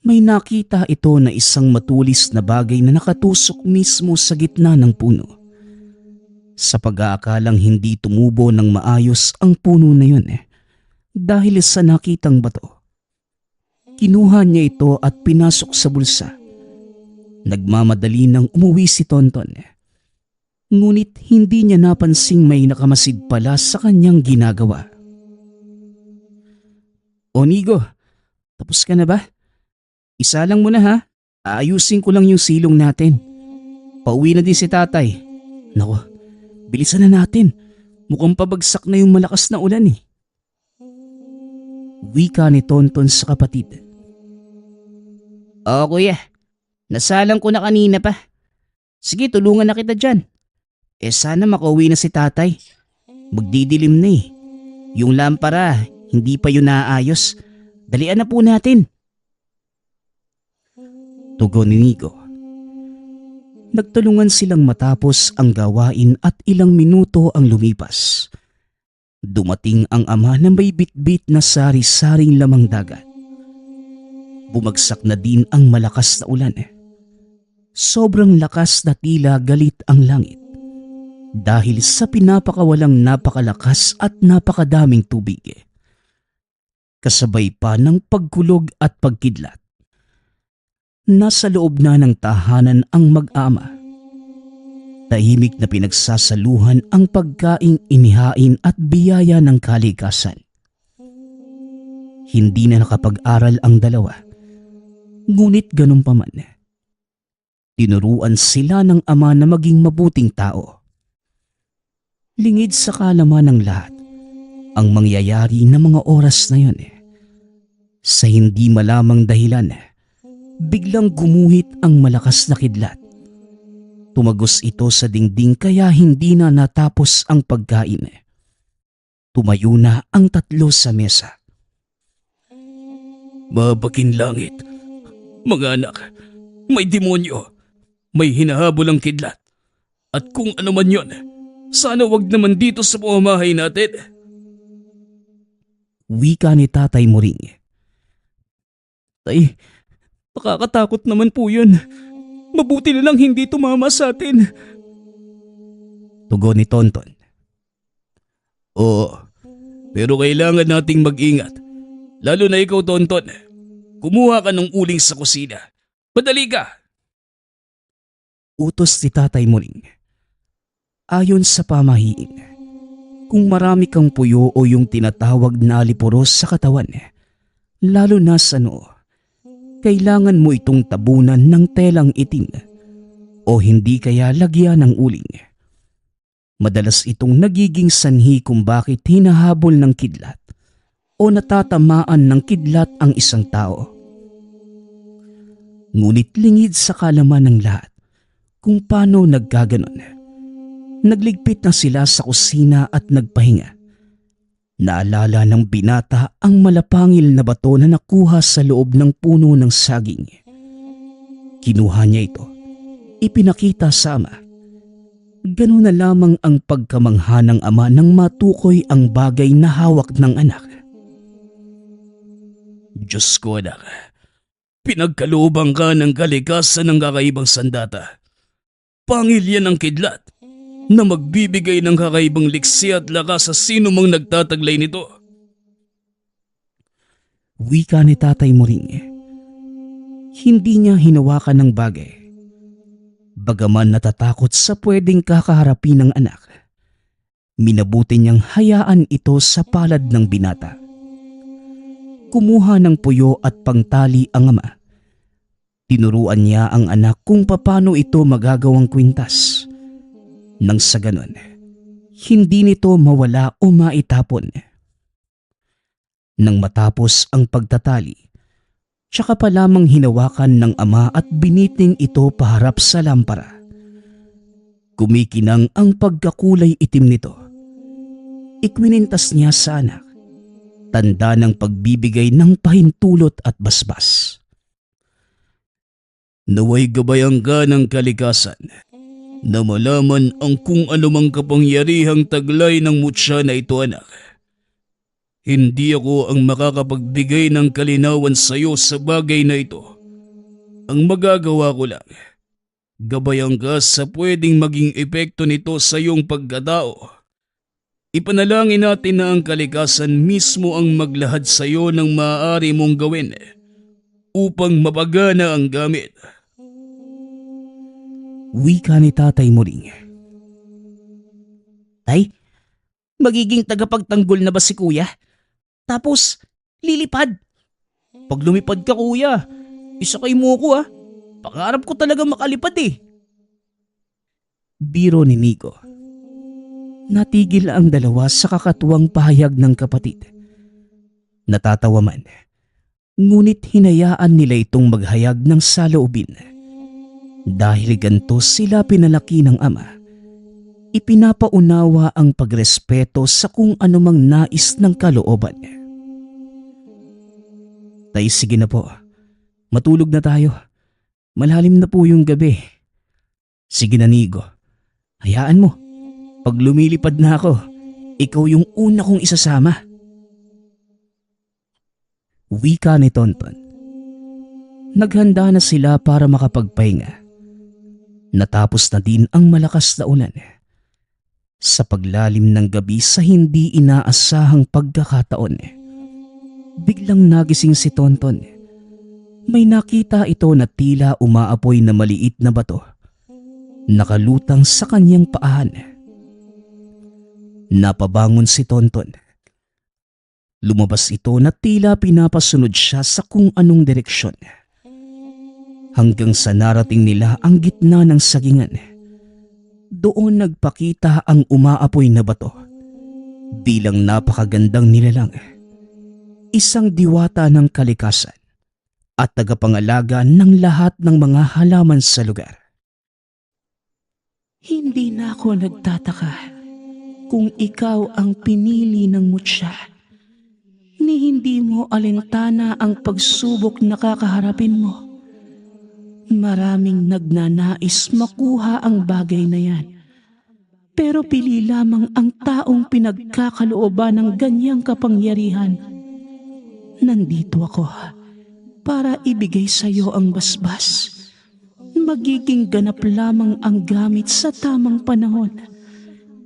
[SPEAKER 2] may nakita ito na isang matulis na bagay na nakatusok mismo sa gitna ng puno. Sa pag-aakalang hindi tumubo ng maayos ang puno na yun dahil sa nakitang bato, kinuha niya ito at pinasok sa bulsa. Nagmamadali nang umuwi si Tonton. Ngunit hindi niya napansing may nakamasid pala sa kanyang ginagawa. O Nigo, tapos ka na ba? Isa lang muna ha. Aayusin ko lang yung silong natin. Pauwi na din si tatay. Nako, bilisan na natin. Mukhang pabagsak na yung malakas na ulan eh. Wika ni Tonton sa kapatid.
[SPEAKER 1] Oo kuya, nasalang ko na kanina pa. Sige, tulungan na kita dyan. Sana makauwi na si tatay. Magdidilim na eh. Yung lampara, hindi pa yun naayos. Dalian na po natin.
[SPEAKER 2] Tugon ni Nico. Nagtulungan silang matapos ang gawain at ilang minuto ang lumipas. Dumating ang ama na may bitbit na sari-saring lamang dagat. Bumagsak na din ang malakas na ulan. Sobrang lakas na tila galit ang langit dahil sa pinapakawalang napakalakas at napakadaming tubig. Kasabay pa ng pagkulog at pagkidlat. Nasa loob na ng tahanan ang mag-ama. Tahimik na pinagsasaluhan ang pagkaing inihain at biyaya ng kalikasan. Hindi na nakapag-aral ang dalawa. Ngunit ganun pa man, tinuruan sila ng ama na maging mabuting tao. Lingid sa kalaman ng lahat ang mangyayari na mga oras na yun. Sa hindi malamang dahilan, biglang gumuhit ang malakas na kidlat. Tumagos ito sa dingding kaya hindi na natapos ang pagkain. Tumayo na ang tatlo sa mesa.
[SPEAKER 4] Mabakin langit. Mga anak, may demonyo. May hinahabol ang kidlat. At kung ano man yon, sana wag naman dito sa pamamahay natin.
[SPEAKER 2] Wika ni Tatay Muring.
[SPEAKER 4] Tay, nakakatakot naman po yun. Mabuti na lang hindi tumama sa atin.
[SPEAKER 2] Tugon ni Tonton.
[SPEAKER 4] Oo, pero kailangan nating mag-ingat. Lalo na ikaw, Tonton. Kumuha ka ng uling sa kusina. Padali ka!
[SPEAKER 2] Utos ni Tatay Muring. Ayon sa pamahiin, kung marami kang puyo o yung tinatawag na alipuros sa katawan, lalo na sa noo, kailangan mo itong tabunan ng telang itim o hindi kaya lagyan ng uling. Madalas itong nagiging sanhi kung bakit hinahabol ng kidlat o natatamaan ng kidlat ang isang tao. Ngunit lingid sa kalaman ng lahat kung paano nagkaganon. Nagligpit na sila sa kusina at nagpahinga. Naalala ng binata ang malapangil na bato na nakuha sa loob ng puno ng saging. Kinuha niya ito. Ipinakita sa ama. Ganun na lamang ang pagkamangha ng ama nang matukoy ang bagay na hawak ng anak.
[SPEAKER 4] Diyos ko, anak. Pinagkalooban ka ng kalikasan ng kakaibang sandata. Pangil yan ang kidlat na magbibigay ng kakaibang liksi at lakas sa sino mang nagtataglay nito.
[SPEAKER 2] Wika ni Tatay Muring. Hindi niya hinawakan ng bagay. Bagaman natatakot sa pwedeng kakaharapin ng anak, minabuti niyang hayaan ito sa palad ng binata. Kumuha ng puyo at pangtali ang ama. Tinuruan niya ang anak kung paano ito magagawang kwintas. Nang sa ganon, hindi nito mawala o maitapon. Nang matapos ang pagtatali, Tsaka pa lamang hinawakan ng ama at biniting ito paharap sa lampara. Kumikinang ang pagkakulay itim nito. Ikwinintas niya sa anak, tanda ng pagbibigay ng pahintulot at basbas.
[SPEAKER 4] Naway gabayan ka ng kalikasan na malaman ang kung anumang kapangyarihang taglay ng mutya na ito, anak. Hindi ako ang makakapagbigay ng kalinawan sa iyo sa bagay na ito. Ang magagawa ko lang, gabayan ka sa pwedeng maging epekto nito sa iyong pagkatao. Ipanalangin natin na ang kalikasan mismo ang maglahad sa iyo ng maaari mong gawin upang mapagana ang gamit.
[SPEAKER 2] Wika ni Tatay Muring.
[SPEAKER 1] Tay, magiging tagapagtanggol na ba si kuya? Tapos, lilipad. Pag lumipad ka kuya, isakay mo ko ah. Pangarap ko talaga makalipad eh.
[SPEAKER 2] Biro ni Nico. Natigil ang dalawa sa kakatuwang pahayag ng kapatid. Natatawa man, ngunit hinayaan nila itong maghayag ng saloobin. Dahil ganito sila pinalaki ng ama, ipinapaunawa ang pagrespeto sa kung anumang nais ng kalooban. Tay, sige na po. Matulog na tayo. Malalim na po yung gabi. Sige na, Nigo. Hayaan mo. Pag lumilipad na ako, ikaw yung una kong isasama. Wika ni Tonton. Naghanda na sila para makapagpahinga. Natapos na din ang malakas na ulan. Sa paglalim ng gabi sa hindi inaasahang pagkakataon, biglang nagising si Tonton. May nakita ito na tila umaapoy na maliit na bato, nakalutang sa kanyang paahan. Napabangon si Tonton. Lumabas ito na tila pinapasunod siya sa kung anong direksyon. Hanggang sa narating nila ang gitna ng sagingan. Doon nagpakita ang umaapoy na bato. Bilang napakagandang nilalang. Isang diwata ng kalikasan at tagapangalaga ng lahat ng mga halaman sa lugar. Hindi na ako nagtataka kung ikaw ang pinili ng mutya. Ni hindi mo alintana ang pagsubok na kakaharapin mo. Maraming nagnanais makuha ang bagay na yan. Pero pili lamang ang taong pinagkakalooban ng ganyang kapangyarihan. Nandito ako para ibigay sa iyo ang basbas. Magiging ganap lamang ang gamit sa tamang panahon.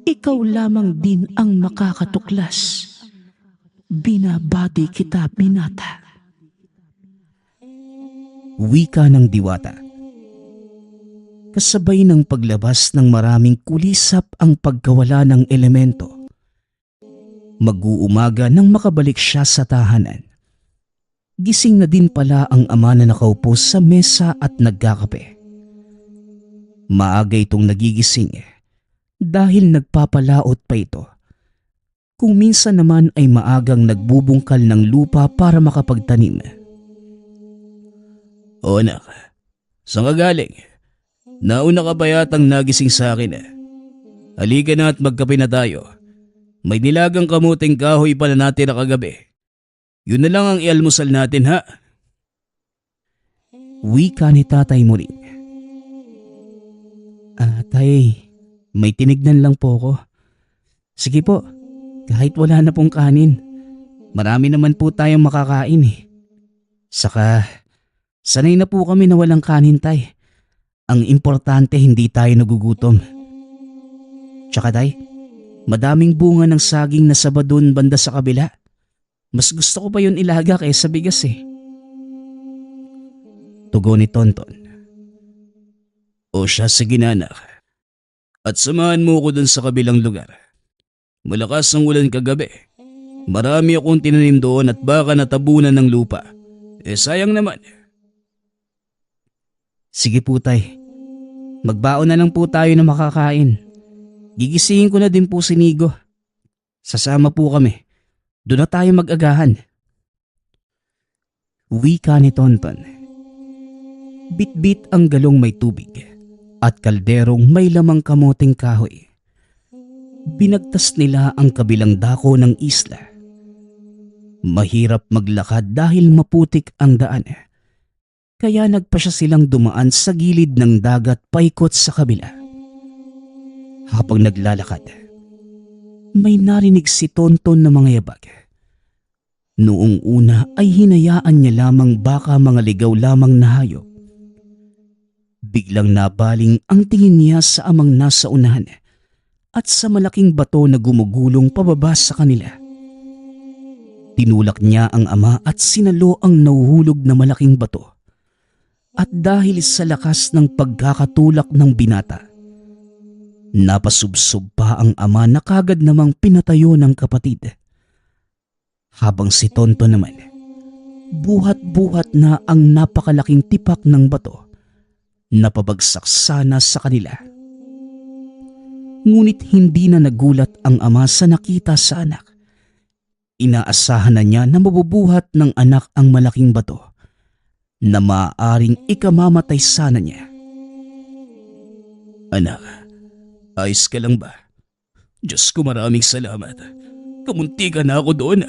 [SPEAKER 2] Ikaw lamang din ang makakatuklas. Binabati kita, binata. Wika ng diwata. Kasabay ng paglabas ng maraming kulisap ang pagkawala ng elemento. Mag-uumaga nang makabalik siya sa tahanan. Gising na din pala ang ama na nakaupo sa mesa at nagkakape. Maaga itong nagigising dahil nagpapalaot pa ito. Kung minsan naman ay maagang nagbubungkal ng lupa para makapagtanim.
[SPEAKER 4] O anak, saan ka galing? Nauna ka pa yatang nagising sa akin Halika na at magkape na tayo. May nilagang kamuting kahoy pa na natira kagabi. Yun na lang ang ialmusal natin ha.
[SPEAKER 2] Wika ni Tatay Muring. Tay, may tinignan lang po ako. Sige po, kahit wala na pong kanin. Marami naman po tayong makakain Saka, sanay na po kami na walang kanin, Tay. Ang importante hindi tayo nagugutom. Tsaka Tay, madaming bunga ng saging na saba doon banda sa kabila. Mas gusto ko pa yun ilaga kaysa bigas Tugon ni Tonton.
[SPEAKER 4] O siya, sige na anak. At samahan mo ko dun sa kabilang lugar. Malakas ang ulan kagabi. Marami akong tinanim doon at baka natabunan ng lupa. Sayang naman.
[SPEAKER 2] Sige po, Tay. Magbaon na lang po tayo na makakain. Gigisingin ko na din po si Nigo. Sasama po kami. Doon na tayo mag-agahan. Wika ni Tonton. Bitbit ang galong may tubig at kalderong may lamang kamoting kahoy. Binagtas nila ang kabilang dako ng isla. Mahirap maglakad dahil maputik ang daan. Kaya nagpa siya silang dumaan sa gilid ng dagat paikot sa kabila. Habang naglalakad, may narinig si Tonton na mga yabag. Noong una ay hinayaan niya lamang baka mga ligaw lamang na hayop. Biglang nabaling ang tingin niya sa amang nasa unahan at sa malaking bato na gumugulong pababa sa kanila. Tinulak niya ang ama at sinalo ang nahuhulog na malaking bato. At dahil sa lakas ng pagkakatulak ng binata, napasubsob pa ang ama na kagad namang pinatayo ng kapatid. Habang si Tonto naman, buhat-buhat na ang napakalaking tipak ng bato na pabagsak sana sa kanila. Ngunit hindi na nagulat ang ama sa nakita sa anak. Inaasahan na niya na mabubuhat ng anak ang malaking bato na maaaring ikamamatay sana niya.
[SPEAKER 4] Anak, ayos ka lang ba? Diyos ko, maraming salamat. Kamunti ka na ako doon.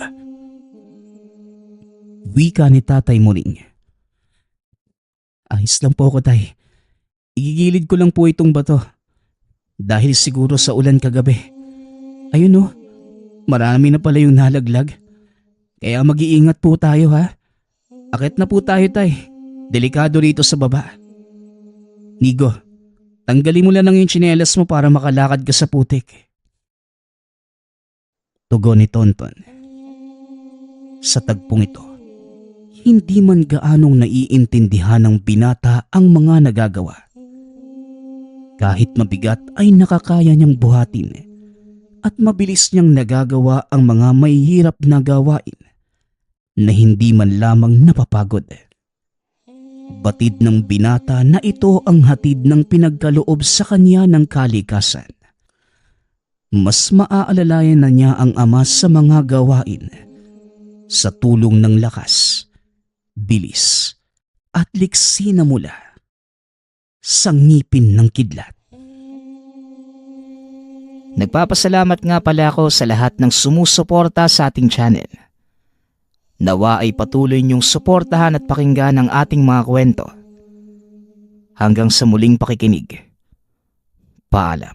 [SPEAKER 2] Wika ni Tatay Muring. Ayos lang po ako, Tay. Igigilid ko lang po itong bato. Dahil siguro sa ulan kagabi. Ayun oh, marami na pala yung nalaglag. Kaya mag-iingat po tayo ha. Akit na po tayo, Tay. Delikado rito sa baba. Nigo, tanggalin mo lang yung tsinelas mo para makalakad ka sa putik. Tugon ni Tonton. Sa tagpong ito, hindi man gaanong naiintindihan ng binata ang mga nagagawa. Kahit mabigat ay nakakaya niyang buhatin at mabilis niyang nagagawa ang mga mahihirap na gawain na hindi man lamang napapagod. Batid ng binata na ito ang hatid ng pinagkaloob sa kanya ng kalikasan. Mas maaalalayan na niya ang ama sa mga gawain sa tulong ng lakas, bilis at liksi na mula sa ngipin ng kidlat.
[SPEAKER 1] Nagpapasalamat nga pala ako sa lahat ng sumusuporta sa ating channel. Nawa ay patuloy niyong suportahan at pakinggan ang ating mga kwento. Hanggang sa muling pakikinig. Paalam.